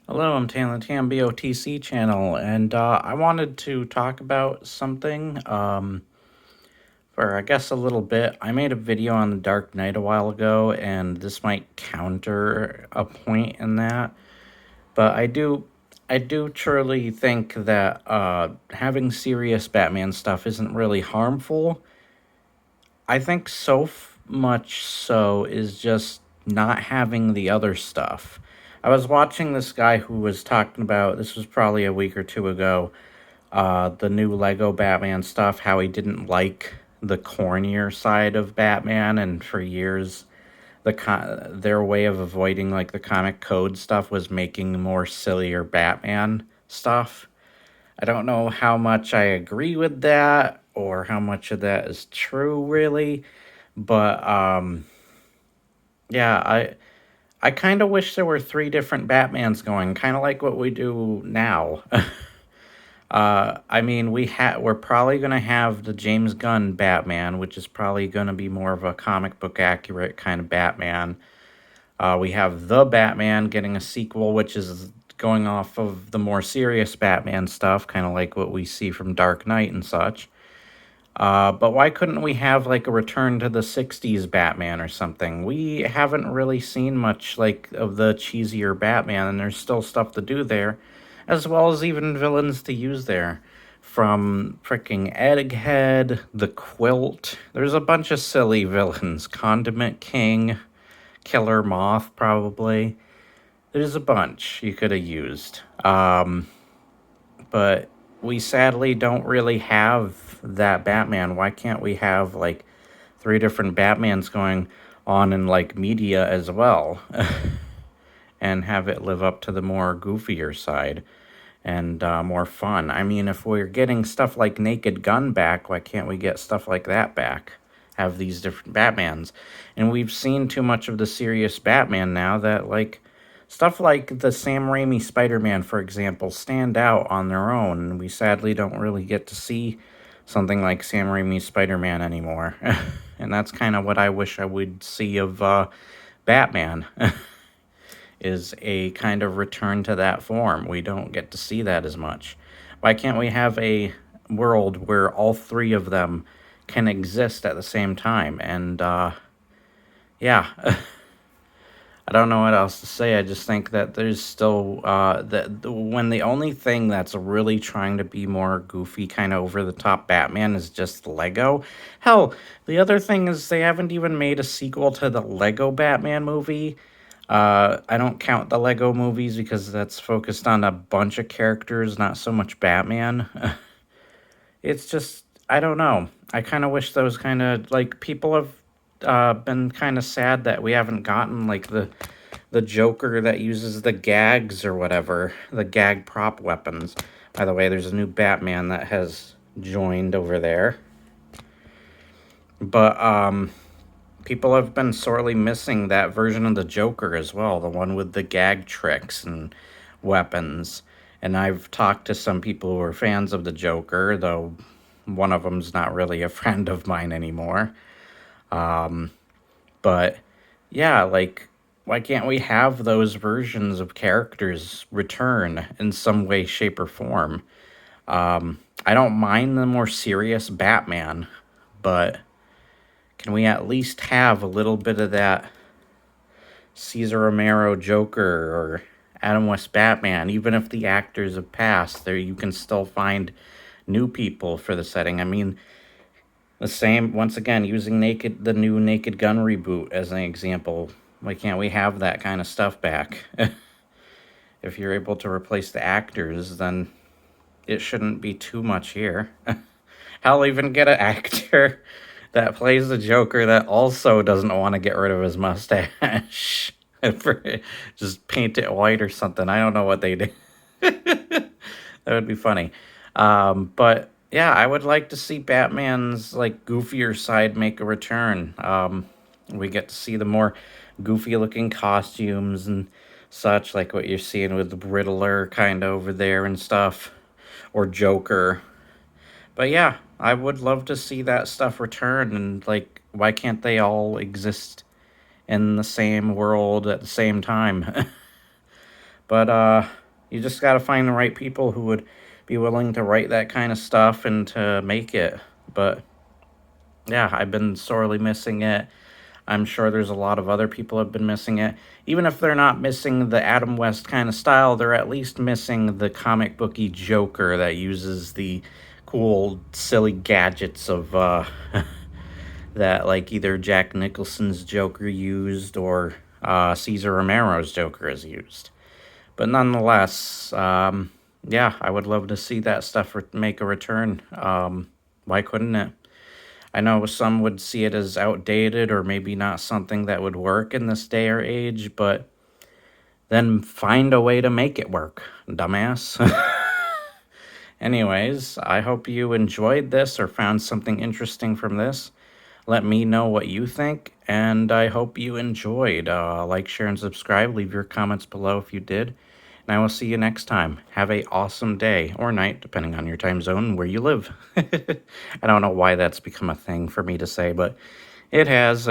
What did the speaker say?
Hello, I'm Tan the TMBOTC channel, and I wanted to talk about something for I guess a little bit. I made a video on the Dark Knight a while ago, and this might counter a point in that, but I do truly think that having serious Batman stuff isn't really harmful. I think much so is just not having the other stuff. I was watching this guy who was talking about, this was probably a week or two ago, the new Lego Batman stuff, how he didn't like the cornier side of Batman, and for years their way of avoiding like the comic code stuff was making more sillier Batman stuff. I don't know how much I agree with that or how much of that is true really, but yeah, I kind of wish there were three different Batmans going, kind of like what we do now. I mean, we're probably gonna have the James Gunn Batman, which is probably gonna be more of a comic book accurate kind of Batman. We have the Batman getting a sequel, which is going off of the more serious Batman stuff, kind of like what we see from Dark Knight and such. But why couldn't we have like a return to the 60s Batman or something? We haven't really seen much like of the cheesier Batman, and there's still stuff to do there, as well as even villains to use there. From freaking Egghead, the Quilt. There's a bunch of silly villains. Condiment King, Killer Moth, probably. There's a bunch you could have used. But we sadly don't really have that Batman. Why can't we have like three different Batmans going on in like media as well and have it live up to the more goofier side and more fun? I mean, if we're getting stuff like Naked Gun back, why can't we get stuff like that back? Have these different Batmans. And we've seen too much of the serious Batman now that, like, stuff like the Sam Raimi Spider Man, for example, stand out on their own. And we sadly don't really get to see something like Sam Raimi's Spider Man anymore. And that's kind of what I wish I would see of Batman. Is a kind of return to that form. We don't get to see that as much. Why can't we have a world where all three of them can exist at the same time? And yeah, I don't know what else to say. I just think that there's still when the only thing that's really trying to be more goofy, kind of over the top Batman is just Lego. Hell, the other thing is they haven't even made a sequel to the Lego Batman movie. I don't count the Lego movies because that's focused on a bunch of characters, not so much Batman. It's just, I don't know. I kind of wish those kind of like people have been kind of sad that we haven't gotten like the Joker that uses the gags or whatever, the gag prop weapons. By the way, there's a new Batman that has joined over there. But people have been sorely missing that version of the Joker as well, the one with the gag tricks and weapons. And I've talked to some people who are fans of the Joker, though one of them's not really a friend of mine anymore. But yeah, like, why can't we have those versions of characters return in some way, shape, or form? I don't mind the more serious Batman, but can we at least have a little bit of that Cesar Romero Joker or Adam West Batman? Even if the actors have passed, there you can still find new people for the setting. I mean, the same once again using the new Naked Gun reboot as an example. Why can't we have that kind of stuff back? If you're able to replace the actors, then it shouldn't be too much here. I'll even get an actor that plays the Joker that also doesn't want to get rid of his mustache. Just paint it white or something. I don't know what they do. That would be funny. But yeah, I would like to see Batman's like goofier side make a return. We get to see the more goofy looking costumes and such, like what you're seeing with the Riddler kind of over there and stuff, or Joker. But yeah, I would love to see that stuff return. And like, why can't they all exist in the same world at the same time? But you just got to find the right people who would be willing to write that kind of stuff and to make it. But yeah, I've been sorely missing it. I'm sure there's a lot of other people have been missing it. Even if they're not missing the Adam West kind of style, they're at least missing the comic booky Joker that uses the cool, silly gadgets of that, like either Jack Nicholson's Joker used or Caesar Romero's Joker is used. But nonetheless, yeah, I would love to see that stuff make a return. Why couldn't it? I know some would see it as outdated or maybe not something that would work in this day or age, but then find a way to make it work, dumbass. Anyways, I hope you enjoyed this or found something interesting from this. Let me know what you think, and I hope you enjoyed. Like, share, and subscribe. Leave your comments below if you did. And I will see you next time. Have a awesome day or night, depending on your time zone and where you live. I don't know why that's become a thing for me to say, but it has.